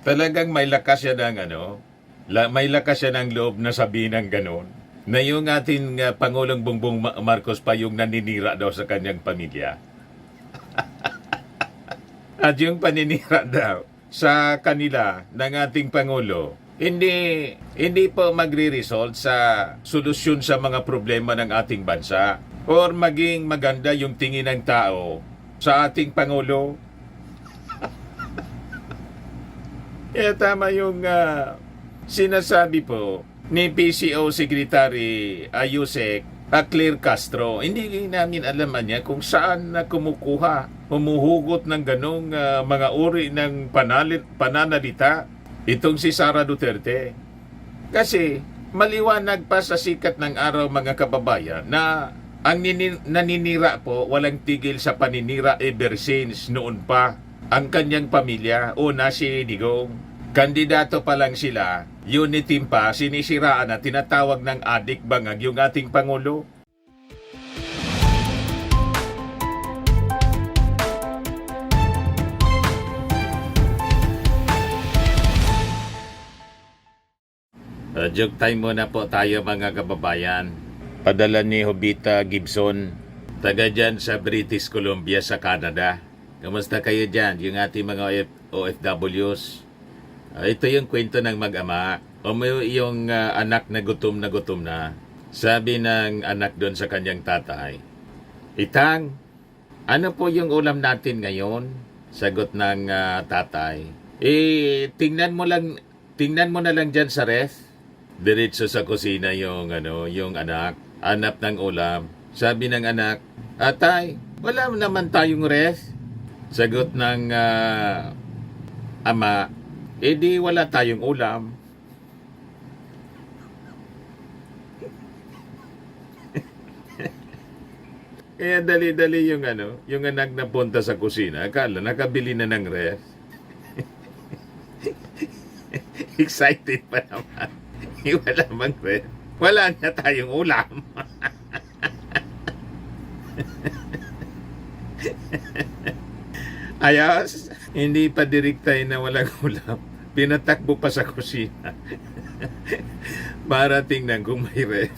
Talagang may lakas siya ng may lakas siya ng loob na sabihin ng gano'n. Na yung ating Pangulong Bongbong Marcos pa yung naninira daw sa kanyang pamilya. At yung paninira daw sa kanila ng ating Pangulo, hindi po magre-result sa solusyon sa mga problema ng ating bansa or maging maganda yung tingin ng tao sa ating Pangulo. Kaya tama yung sinasabi po ni PCO Secretary Yusek Claire Castro. Hindi namin alam niya kung saan na humuhugot ng ganong mga uri ng pananalita itong si Sara Duterte. Kasi maliwanag pa sa sikat ng araw mga kababayan na ang naninira po walang tigil sa paninira ever since noon pa ang kanyang pamilya o si Digong. Kandidato pa lang sila, unity pa, sinisiraan na tinatawag ng adik bangag yung ating Pangulo. Joke time muna po tayo mga kababayan. Padala ni Hobita Gibson, taga dyan sa British Columbia sa Canada. Kamusta kayo dyan, yung ating mga OFWs? Ito yung kwento ng mag-ama. Yung anak na gutom na. Sabi ng anak doon sa kanyang tatay, "Itang, ano po yung ulam natin ngayon?" Sagot ng tatay, tingnan mo na lang dyan sa ref." Diretso sa kusina yung anak, hanap ng ulam. Sabi ng anak, "Atay, wala naman tayong ref." Sagot ng ama, di wala tayong ulam. Kaya dali-dali yung anak na punta sa kusina, akala nakabili na ng ref. Excited pa naman. Wala mang ref. Wala na tayong ulam. Ayos, hindi pa direktay na walang ulam. Pinatakbo pa sa kusina. Para tingnan kung may ref.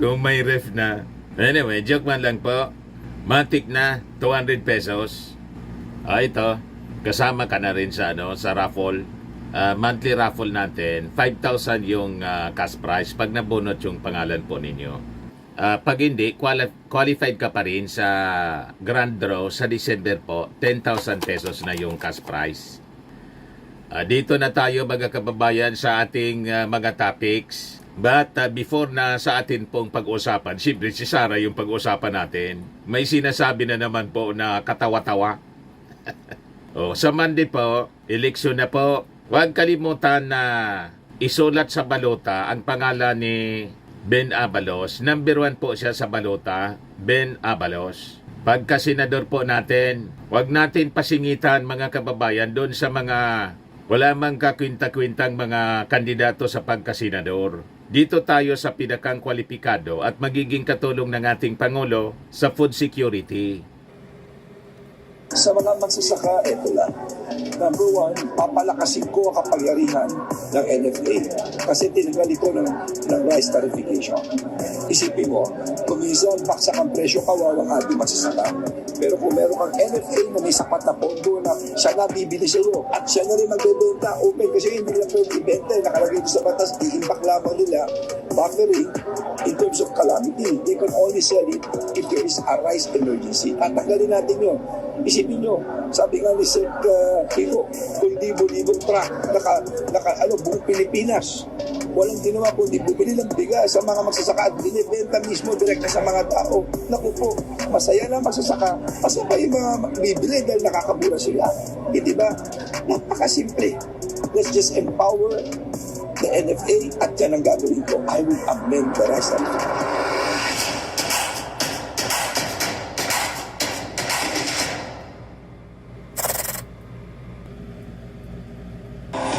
Kung may ref na. Anyway, joke man lang po. Matik na, 200 pesos. Ito, kasama ka na rin sa raffle. Monthly raffle natin, 5,000 yung cash prize pag nabunot yung pangalan po ninyo. Pag hindi, qualified ka pa rin sa grand draw sa December po, 10,000 pesos na yung cash prize. Dito na tayo mga kababayan sa ating mga topics. But before na sa atin pong pag-usapan, siyempre si Sara yung pag-usapan natin, may sinasabi na naman po na katawa-tawa. Sa Monday po, eleksyon na po. Huwag kalimutan na isulat sa balota ang pangalan ni Ben Abalos. Number 1 po siya sa balota, Ben Abalos. Pagka senador po natin, huwag natin pasingitan mga kababayan doon sa mga wala mang kakwinta-kwintang mga kandidato sa pagkasenador. Dito tayo sa pinakang kwalipikado at magiging katulong ng ating Pangulo sa food security. Sa mga magsasaka, ito lang. Number 1, papalakasin ko ang kapangyarihan ng NFA kasi tinanggal ito ng rice tariffication. Isipin mo, kung minsan baksak ang presyo, kawawang ating magsasaka. Pero kung meron kang NFA na may sapat na pondo na siya na bibili sa iyo at siya na rin magbebenta, open kasi hindi nila pwede ibenta, nakalagay ito sa batas, i-impact lamang nila, buffering in terms of calamity. They can only sell it if there is a rice emergency. At tanggalin natin yun. Isipin nyo, sabi nga ni Sir Kiko, kung libo-libong truck, buong Pilipinas, walang ginawa kundi bumili ng bigas sa mga magsasaka at binibenta mismo direkta sa mga tao. Naku po, masaya na magsasaka, masaya yung mga bibili dahil nakakabura sila. Hindi ba? Napakasimple. Let's just empower the NFA at yan ang gagawin ko. I will amend the rice tariffication.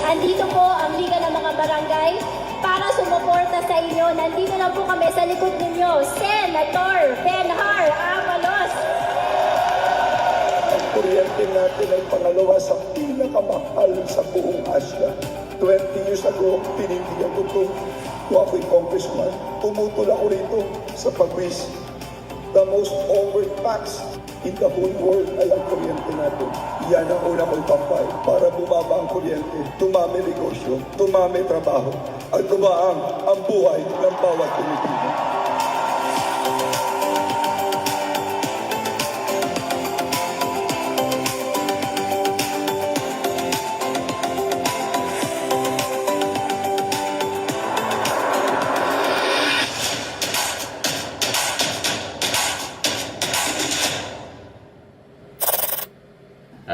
Andito po ang Liga ng mga Barangay para sumuporta sa inyo. Nandito na po kami sa likod ninyo, Senator Benhar Abalos. Ang kuryente natin ay pangalawa sa pinakamahal sa buong Asia. 20 years ago, pinindigan ko ito kung ako'y congressman. Tumutol ako rito sa pagwis. The most overtaxed in the whole world ay ang kuryente natin. Yan ang una kong kampay para bumaba ang kuryente, tumami negosyo, tumami trabaho, at tumaang ang buhay ng bawat Pilipino.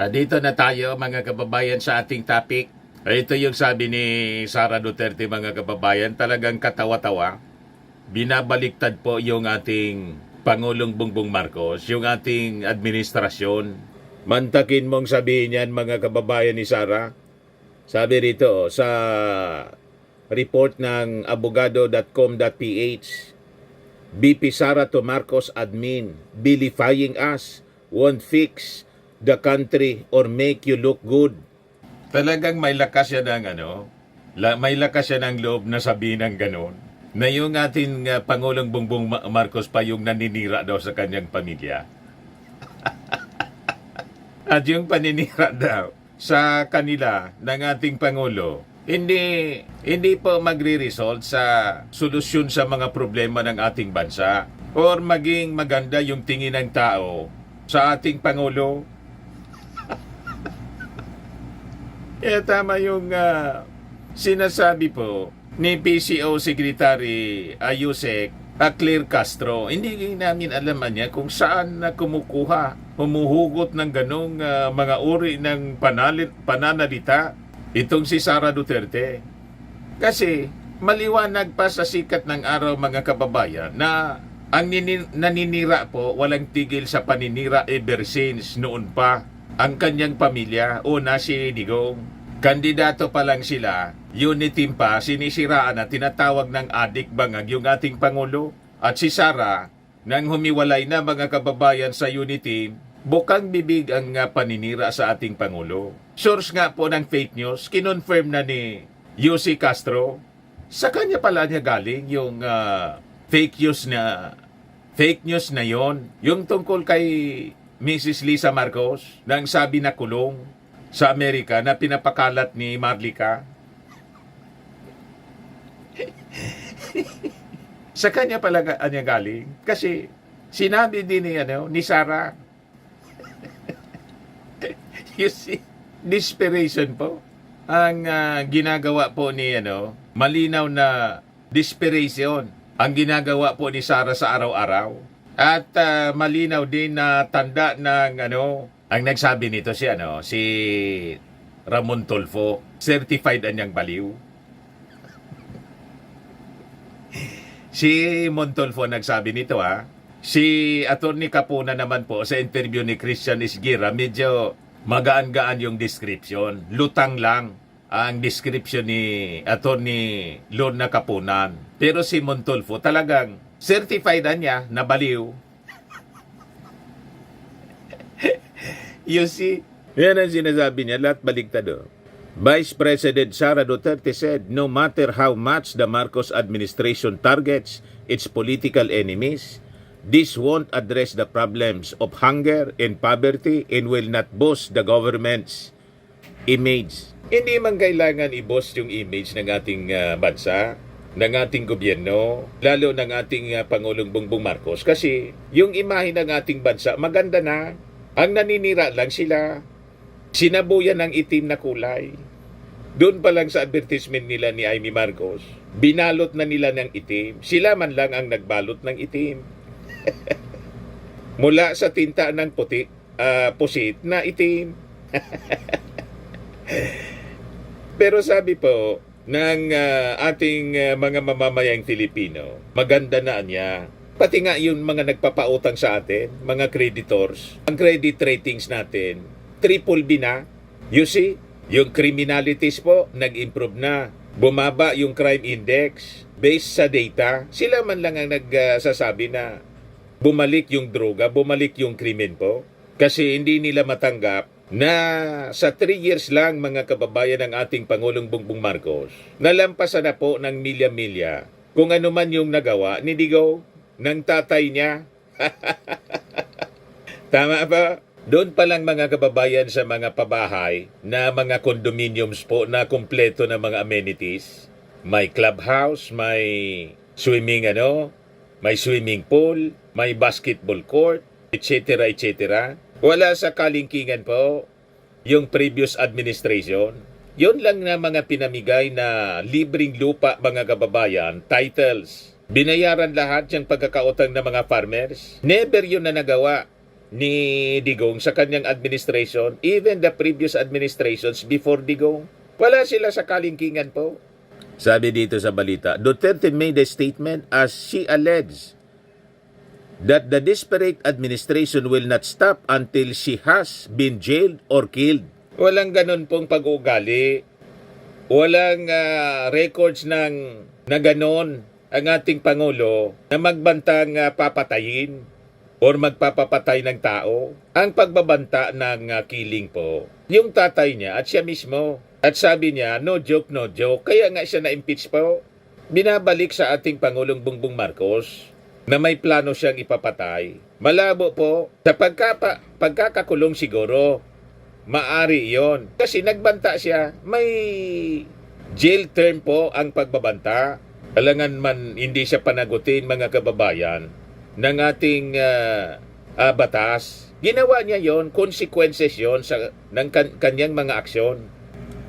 Dito na tayo mga kababayan sa ating topic. Ito yung sabi ni Sara Duterte mga kababayan, talagang katawa-tawa. Binabaliktad po yung ating Pangulong Bongbong Marcos, yung ating administrasyon. Mantakin mong sabihin yan mga kababayan ni Sara. Sabi rito sa report ng abogado.com.ph, BP Sara to Marcos admin, vilifying us won't fix the country or make you look good. Talagang may lakas siya ng may lakas siya ng loob na sabihin ng ganon. Na yung ating Pangulong Bongbong Marcos pa yung naninira daw sa kanyang pamilya. At yung paninira daw sa kanila ng ating Pangulo, hindi po magre-result sa solusyon sa mga problema ng ating bansa or maging maganda yung tingin ng tao sa ating Pangulo. Kaya tama yung sinasabi po ni PCO Secretary Ayusek Claire Castro. Hindi namin alam niya kung saan na humuhugot ng ganong mga uri ng pananalita itong si Sara Duterte. Kasi maliwanag pa sa sikat ng araw mga kababayan na ang naninira po walang tigil sa paninira ever since noon pa. Ang kanyang pamilya, una si Digong, kandidato pa lang sila, unity pa, sinisiraan na tinatawag ng adik bangag yung ating Pangulo. At si Sara, nang humiwalay na mga kababayan sa unity, bukang bibig ang paninira sa ating Pangulo. Source nga po ng fake news, kinonfirm na ni Yussi Castro, sa kanya pala niya galing yung fake news na yon, yung tungkol kay Mrs. Lisa Marcos, nang sabi na kulong sa Amerika na pinapakalat ni Marlica. Sa kanya pala niya galing. Kasi sinabi din ni Sara. You see, desperation po. Ang ginagawa po ni malinaw na desperation. Ang ginagawa po ni Sara sa araw-araw. At malinaw din na tanda ng ang nagsabi nito si Ramon Tulfo, certified anyang baliw. Si Montulfo nagsabi nito Si Attorney Capuna naman po sa interview ni Christian Esguerra, medyo magaan-gaan yung description. Lutang lang ang description ni Attorney Lorna Capunan. Pero si Montulfo talagang certified niya na baliw. You see? Yan ang sinasabi niya, lahat baliktad. Vice President Sara Duterte said, no matter how much the Marcos administration targets its political enemies, this won't address the problems of hunger and poverty and will not boost the government's image. Hindi man kailangan i-boost yung image ng ating bansa, ng ating gobyerno, lalo ng ating Pangulong Bongbong Marcos, kasi yung imahe ng ating bansa maganda na. Ang naninira lang sila, sinabuyan ng itim na kulay. Doon pa lang sa advertisement nila ni Amy Marcos, binalot na nila ng itim. Sila man lang ang nagbalot ng itim. Mula sa tinta ng pusit na itim. Pero sabi po ng ating mga mamamayang Filipino, maganda na niya. Pati nga yung mga nagpapautang sa atin, mga creditors, ang credit ratings natin, triple B na. You see, yung criminalities po, nag-improve na. Bumaba yung crime index based sa data. Sila man lang ang nagsasabi na bumalik yung droga, bumalik yung krimen po. Kasi hindi nila matanggap na sa 3 years lang mga kababayan ng ating Pangulong Bongbong Marcos, nalampasan na po ng milya-milya kung ano man yung nagawa ni Digong ng tatay niya. Tama ba? Doon pa lang mga kababayan sa mga pabahay na mga condominiums po na kumpleto ng mga amenities. May clubhouse, may swimming may swimming pool, may basketball court, etc. etc. Wala sa kalingkingan po yung previous administration. Yun lang na mga pinamigay na libreng lupa mga kababayan, titles. Binayaran lahat yung pagkakautang ng mga farmers. Never yun na nagawa ni Digong sa kanyang administration, even the previous administrations before Digong. Wala sila sa kalingkingan po. Sabi dito sa balita, Duterte made a statement as she alleged that the desperate administration will not stop until she has been jailed or killed. Walang ganun pong pag-uugali. Walang records na ganon ang ating Pangulo na magbantang papatayin or magpapapatay ng tao. Ang pagbabanta ng killing po, yung tatay niya at siya mismo. At sabi niya, no joke, no joke. Kaya nga siya na-impeach po. Binabalik sa ating Pangulong Bongbong Marcos na may plano siyang ipapatay. Malabo po. Sa pagkakakulong siguro, maari yon. Kasi nagbanta siya. May jail term po ang pagbabanta. Alangan man hindi siya panagutin mga kababayan ng ating batas. Ginawa niya yon, consequences yon ng kanyang mga aksyon.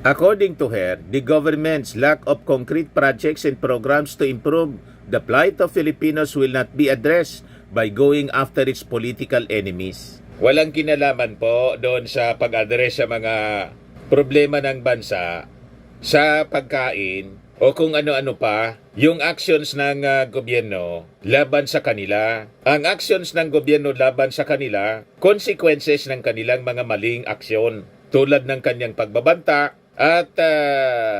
According to her, the government's lack of concrete projects and programs to improve the plight of Filipinos will not be addressed by going after its political enemies. Walang kinalaman po doon sa pag-address sa mga problema ng bansa, sa pagkain, o kung ano-ano pa, yung actions ng gobyerno laban sa kanila. Ang actions ng gobyerno laban sa kanila, consequences ng kanilang mga maling aksyon, tulad ng kanyang pagbabanta at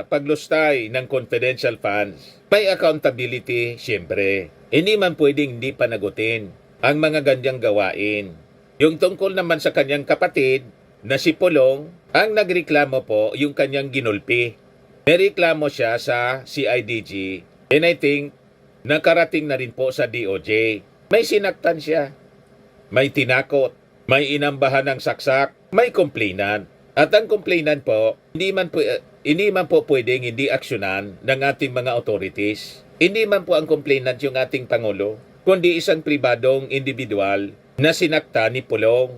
paglustay ng confidential funds. May accountability, siyempre. Hindi man pwedeng hindi panagutin ang mga ganyang gawain. Yung tungkol naman sa kanyang kapatid na si Pulong, ang nagreklamo po yung kanyang ginulpi. Nereklamo siya sa CIDG, and I think nakarating na rin po sa DOJ. May sinaktan siya, may tinakot, may inambahan ng saksak, may complainant. At ang complainant po, hindi man po pwedeng hindi aksyonan ng ating mga authorities. Hindi man po ang complainant yung ating Pangulo, kundi isang pribadong individual na sinakta ni Pulong.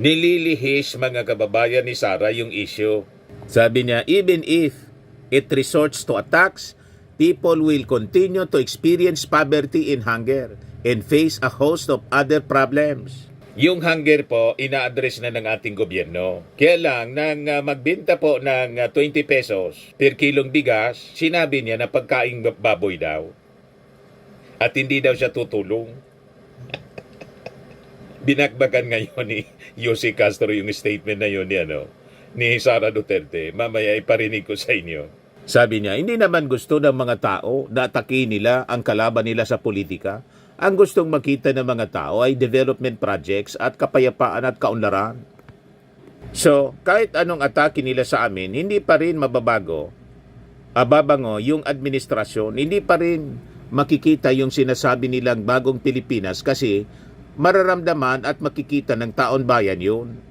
Nililihis mga kababayan ni Sara yung issue. Sabi niya, even if it resorts to attacks, people will continue to experience poverty and hunger and face a host of other problems. Yung hunger po, ina-address na ng ating gobyerno. Kaya lang, nang magbenta po ng 20 pesos per kilong bigas, sinabi niya na pagkaing baboy daw. At hindi daw siya tutulong. Binakbakan ngayon ni Yossi Castro yung statement na yun ni Sara Duterte. Mamaya iparinig ko sa inyo. Sabi niya, hindi naman gusto ng mga tao na atakin nila ang kalaban nila sa politika. Ang gustong makita ng mga tao ay development projects at kapayapaan at kaunlaran. So, kahit anong atake nila sa amin, hindi pa rin mababago. Babango yung administrasyon, hindi pa rin makikita yung sinasabi nilang bagong Pilipinas kasi mararamdaman at makikita ng taon bayan yun.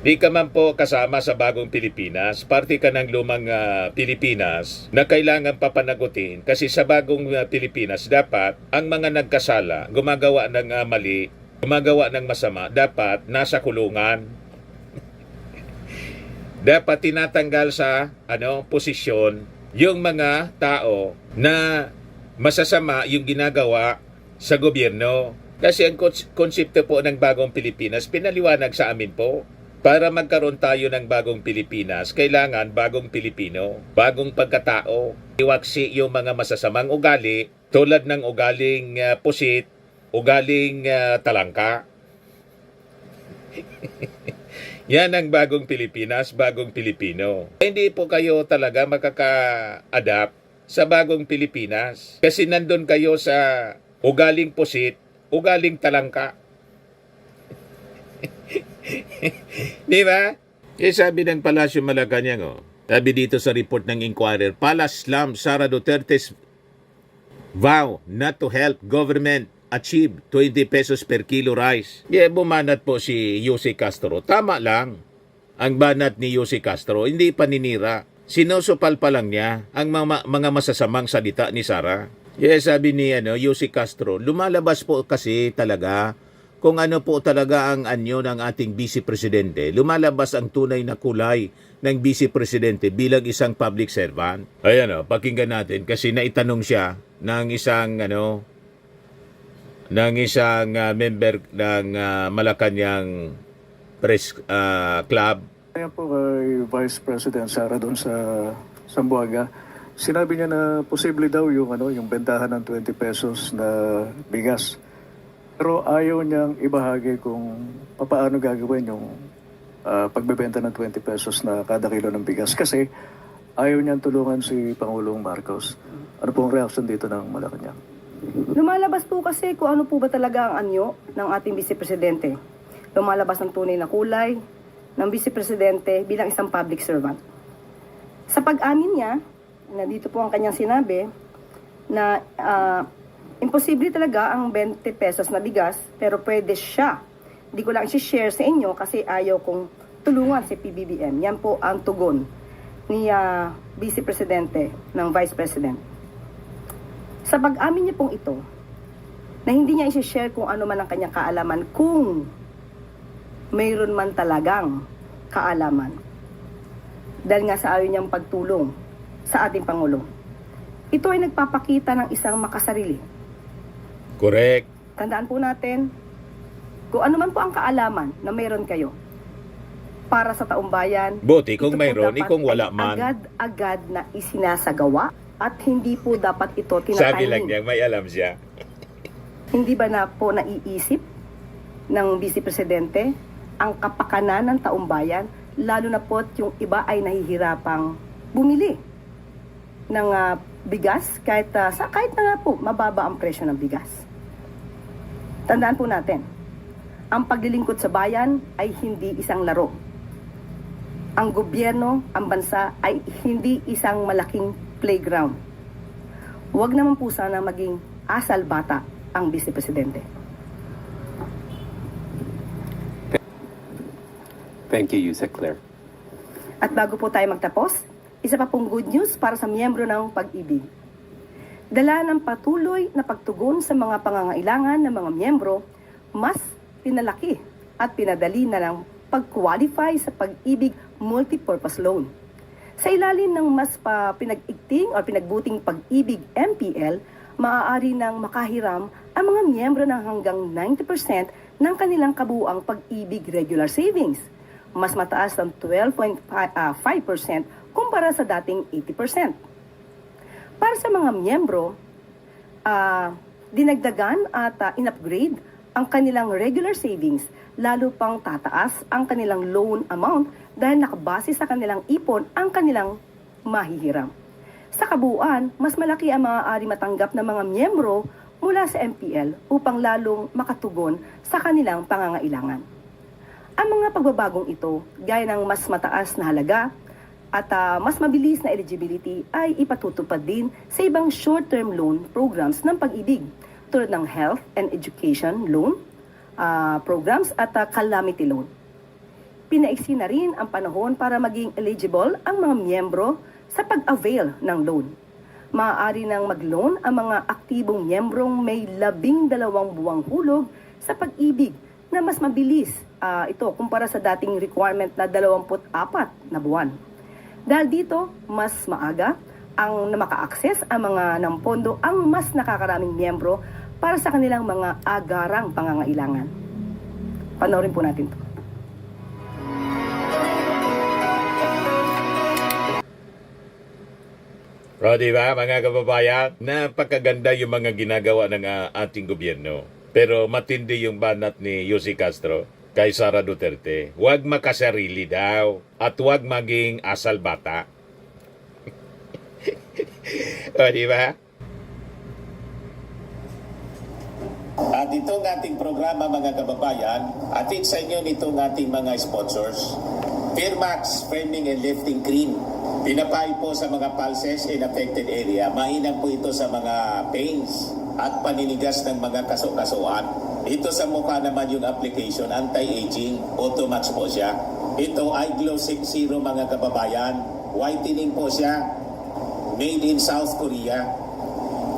Di ka man po kasama sa bagong Pilipinas, parte ka ng lumang Pilipinas na kailangan papanagutin kasi sa bagong Pilipinas dapat ang mga nagkasala, gumagawa ng mali, gumagawa ng masama, dapat nasa kulungan. Dapat tinatanggal sa posisyon yung mga tao na masasama yung ginagawa sa gobyerno. Kasi ang konsepto po ng bagong Pilipinas, pinaliwanag sa amin po. Para magkaroon tayo ng bagong Pilipinas, kailangan bagong Pilipino, bagong pagkatao. Iwaksi yung mga masasamang ugali, tulad ng ugaling pusit, ugaling talangka. Yan ang bagong Pilipinas, bagong Pilipino. Hindi po kayo talaga makaka-adapt sa bagong Pilipinas. Kasi nandun kayo sa ugaling pusit, ugaling talangka. Di ba? Sabi ng Palasyo Malacanang, sabi dito sa report ng Inquirer, Palace slams Sara Duterte's vow not to help government achieve 20 pesos per kilo rice. Bumanat po si Yussi Castro. Tama lang ang banat ni Yussi Castro, hindi paninira. Sinusupal pa lang niya ang mga masasamang salita ni Sara. Sabi ni Yussi Castro, lumalabas po kasi talaga kung ano po talaga ang anyo ng ating Vice Presidente. Lumalabas ang tunay na kulay ng Vice Presidente bilang isang public servant. Ayan pakinggan natin kasi naitanong siya ng isang member ng Malacanang Press Club. Ayan po kay Vice President Sara doon sa Zamboanga. Sinabi niya na posible daw yung bentahan ng 20 pesos na bigas. Pero ayaw niyang ibahagi kung paano gagawin yung pagbebenta ng 20 pesos na kada kilo ng bigas. Kasi ayaw niyang tulungan si Pangulong Marcos. Ano pong reaction dito ng Malacanang? Lumalabas po kasi kung ano po ba talaga ang anyo ng ating Vice Presidente. Lumalabas ang tunay na kulay ng Vice Presidente bilang isang public servant. Sa pag-amin niya, na dito po ang kanyang sinabi, na imposible talaga ang 20 pesos na bigas, pero pwede siya. Hindi ko lang i-share sa inyo kasi ayaw kong tulungan si PBBM. Yan po ang tugon ni Vice Presidente ng Vice President. Sa pag-amin niya pong ito, na hindi niya i-share kung ano man ang kanyang kaalaman, kung mayroon man talagang kaalaman. Dahil nga sa ayaw niyang pagtulong sa ating Pangulo. Ito ay nagpapakita ng isang makasarili. Correct. Tandaan po natin, kung ano man po ang kaalaman na mayroon kayo para sa taong bayan, Buti kung ito po mayroon, dapat kung wala ay man. agad-agad na isinasagawa at hindi po dapat ito Sabi lang tinatiming. niya, may alam siya. Hindi ba na po naiisip ng Vice Presidente ang kapakanan ng taong bayan, lalo na po yung iba ay nahihirapang bumili ng bigas kahit na nga po mababa ang presyo ng bigas. Tandaan po natin, ang paglilingkod sa bayan ay hindi isang laro. Ang gobyerno, ang bansa ay hindi isang malaking playground. Huwag naman po sana maging asal bata ang Vice Presidente. Thank you, Yusek Claire. At bago po tayo magtapos, isa pa pong good news para sa miyembro ng Pag-ibig. Dala ng patuloy na pagtugon sa mga pangangailangan ng mga miyembro, mas pinalaki at pinadali na ng pag-qualify sa Pag-ibig Multipurpose Loan. Sa ilalim ng mas pinag-igting o pinagbuting Pag-ibig MPL, maaari nang makahiram ang mga miyembro ng hanggang 90% ng kanilang kabuuang Pag-ibig regular savings. Mas mataas ng 12.5% kumpara sa dating 80%. Para sa mga miyembro, dinagdagan at in-upgrade ang kanilang regular savings, lalo pang tataas ang kanilang loan amount dahil nakabase sa kanilang ipon ang kanilang mahihiram. Sa kabuuan, mas malaki ang maaari matanggap ng mga miyembro mula sa MPL upang lalong makatugon sa kanilang pangangailangan. Ang mga pagbabagong ito, gaya ng mas mataas na halaga at mas mabilis na eligibility ay ipatutupad din sa ibang short-term loan programs ng Pag-ibig tulad ng health and education loan programs at calamity loan. Pinaiksi na rin ang panahon para maging eligible ang mga miyembro sa pag-avail ng loan. Maaari nang mag-loan ang mga aktibong miyembrong may 12 buwang hulog sa Pag-ibig na mas mabilis ito kumpara sa dating requirement na 24 na buwan. Dahil dito, mas maaga ang maka-access ang mga ng pondo ang mas nakakaraming miyembro para sa kanilang mga agarang pangangailangan. Panoorin po natin ito. Diba, mga kababayan, napakaganda yung mga ginagawa ng ating gobyerno. Pero matindi yung banat ni Yussi Castro kay Sara Duterte. Huwag makasarili daw at huwag maging asal bata. Diba? At itong ating programa mga kababayan, atid sa inyo nitong ating mga sponsors. Firmax Firming and Lifting Cream. Pinapay po sa mga pulses in affected area. Mainam po ito sa mga pains at paninigas ng mga kaso-kasuan. Ito sa mukha naman yung application, anti-aging, Automax po siya. Ito ay Glow 60 mga kababayan. Whitening po siya. Made in South Korea.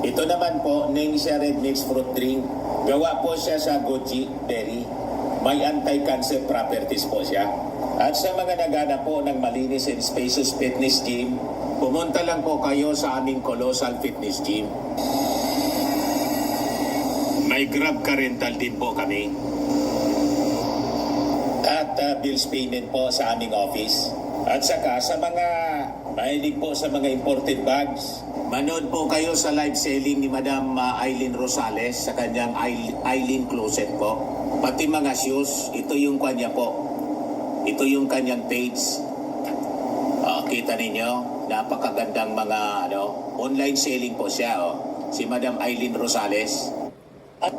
Ito naman po, Ningxia Red Mix Fruit Drink. Gawa po siya sa goji berry. May anti-cancer properties po siya. At sa mga nagana po ng malinis and spacious fitness gym, pumunta lang po kayo sa aming Colossal Fitness Gym. May Grab ka rental din po kami. At bills payment po sa aming office. At saka sa mga mahilig po sa mga imported bags, manood po kayo sa live selling ni Madam Aileen Rosales sa kanyang Aileen Closet po. Pati mga shoes, ito yung kanya po. Ito yung kanyang page. Kita ninyo, napakagandang mga online selling po siya. Si Madam Aileen Rosales. At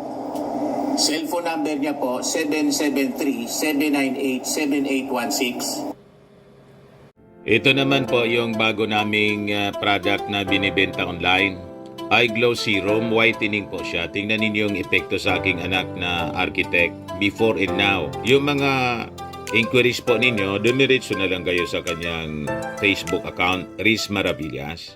cellphone number niya po, 773-798-7816. Ito naman po yung bago naming product na binibenta online. Eye Glow Serum, whitening po siya. Tingnan ninyo yung epekto sa aking anak na architect before and now. Yung mga inquiries po ninyo, dumiretso na lang kayo sa kanyang Facebook account, Riz Maravillas.